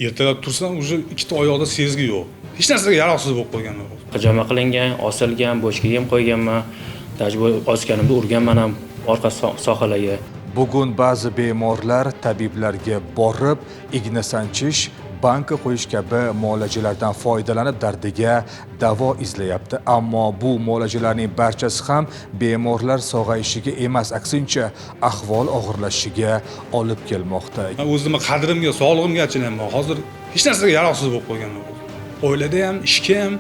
Ertalab tursam, уже ikkita oyoqda sezgi yo'q. Hech narsaga yaroqsiz bo'lib qolganman. Hijoma qilingan, osilgan, bochkaga ham qo'yganman. Tajriba ozganimda urganman ham orqa sohalarga. Bugun ba'zi bemorlar tabiblarga borib, igna sanchish, banka qo'yish kabi muolajalardan foydalanib dardiga davo izlayapti. Ammo bu muolajalarning barchasi ham bemorlar sog'ayishiga emas, aksincha ahvol og'irlashishiga olib kelmoqda. Men o'zimni qadrimga, sog'lig'imga achinayman. Hozir hech narsaga yaroqsiz bo'lib qolganman. Oilada ham, ishga ham,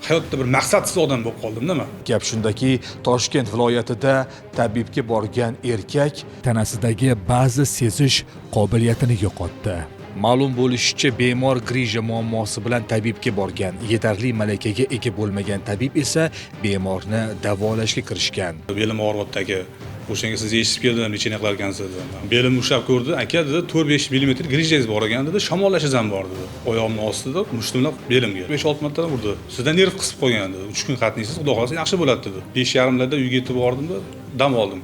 hayotda bir maqsadsiz odam bo'lib qoldim, nima? Gap shundaki, Toshkent viloyatida tabibga borgan erkak tanasidagi ba'zi sezish qobiliyatini yo'qotdi. Ma'lum bo'lishicha, bemor grija muammosi bilan tabibga borgan. Yetarli malakaga ega bo'lmagan tabib esa bemorni davolashga kirishgan. Belim og'riyapti aka. O'shanga siz eshitib keldim, nechini qilar ekansiz dedi. Belimni ushlab ko'rdi. Aka dedi, 4-5 mm grijangiz bor ekan dedi. Shamollashingiz ham bor dedi. Oyog'imni ostida mushtumlab belimga 5-6 marta urdi. Sizdan nerv qisib qo'ygan dedi. 3 kun qatnaysiz, xudo xolasa yaxshi bo'ladi dedi. 5:30larda uyga yetib bordim-da, dam oldim.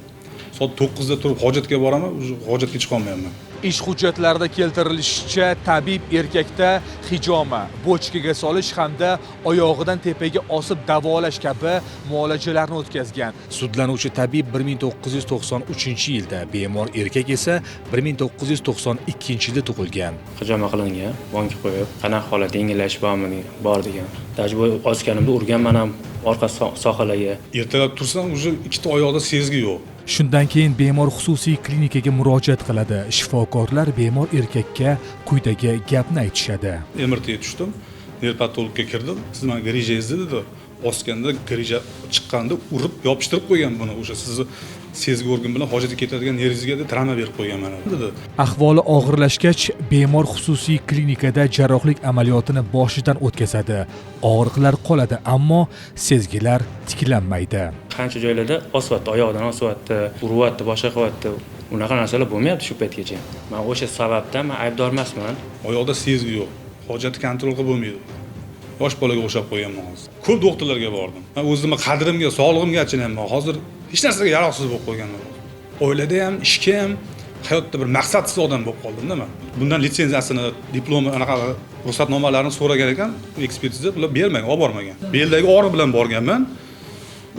Soat 9da turib hojatga boraman, hojatga chiqa olmayapman. Ish hujjatlarida keltirilishicha, tabib erkakda hijoma, bochkaga solish hamda oyog'idan tepaga osib davolash kabi muolajalarni o'tkazgan. Sudlanuvchi tabib 1993-yilda, bemor erkak esa 1992-yilda tug'ilgan. Hijoma qilingan, banka qo'yib, qanaqa holat yengillashish bormi, bor degan. Tajriba ozganimda urganman ham orqa sohalarga. Ertalab tursam, уже ikkita oyoqda sezgi yo'q. Shundan keyin bemor xususiy klinikaga murojaat qiladi. Shifokorlar bemor erkakka quyidagi gapni aytishadi. MRTga tushdim, nerpatologga kirdim. Siz menga grijangizni dedi. Osganda grija chiqqanda urib yopishtirib qo'ygan buni. O'sha sizni sezgi organ bilan hojatga ketadigan nervingizga travma berib qo'ygan mana dedi. Ahvoli og'irlashgach, bemor xususiy klinikada jarrohlik amaliyotini boshidan o'tkazadi. Og'riqlar qoladi, ammo sezgilar tiklanmaydi. Qancha joylarda osyapti, oyoqdan osyapti, uryapti, boshqa qilyapti. Unaqa narsalar bo'lmayapti shu paytgacha. Men o'sha sababdan men aybdor emasman. Oyoqda sezgi yo'q. Hojatni kontrol qilib bo'lmaydi. Yosh bolaga o'xshab qo'yganman hozir. Ko'p doktorlarga bordim. Men o'zimni qadrimga, sog'lig'imga achinayman. Hozir hech narsaga yaroqsiz bo'lib qolganman. Oilada ham, ishga ham, hayotda bir maqsadsiz odam bo'lib qoldim, nima? Bundan litsenziyasini, diplomi, anaqa ruxsatnomalarini so'ragan ekan, ekspertiza bular bermagan, olib bormagan. Beldagi og'riq bilan borganman.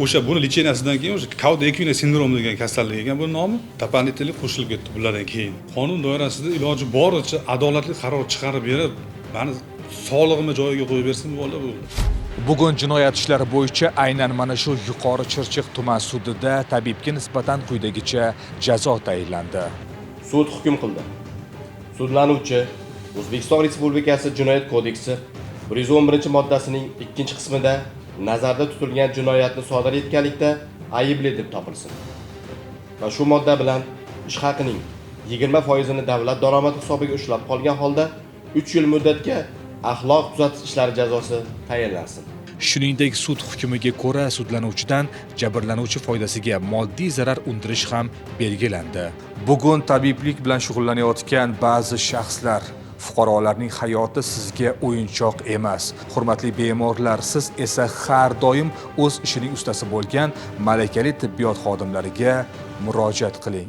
O'sha buni litsenziyasidan keyin o'sha Kauda-Equina sindromi degan kasallik ekan bu nomi, doполнительный qo'shilib ketdi bulardan keyin. Qonun doirasida iloji boricha adolatli qaror chiqarib berib, meni sog'lig'imni joyiga qo'yib bersin bola bu. Bugun jinoyat ishlari bo'yicha aynan mana shu Yuqori Chirchiq tuman sudida tabibga nisbatan quyidagicha jazo tayinlandi. Sud hukm qildi. Sudlanuvchi O'zbekiston Respublikasi Jinoyat kodeksi 111-moddasining 2-qismida nazarda tutilgan jinoyatni sodir etganlikda aybli deb topilsin. Va shu modda bilan ish haqining 20% davlat daromadi hisobiga ushlab qolgan holda 3 yil muddatga axloq tuzatish ishlari jazosi tayinlansin. Shuningdek, sud hukmiga ko'ra sudlanuvchidan jabrlanuvchi foydasiga moddiy zarar undirish ham belgilandi. Bugun tabiblik bilan shug'ullanayotgan ba'zi shaxslar, fuqarolarning hayoti sizga o'yinchoq emas. Hurmatli bemorlar, siz esa har doim o'z ishining ustasi bo'lgan malakali tibbiyot xodimlariga murojaat qiling.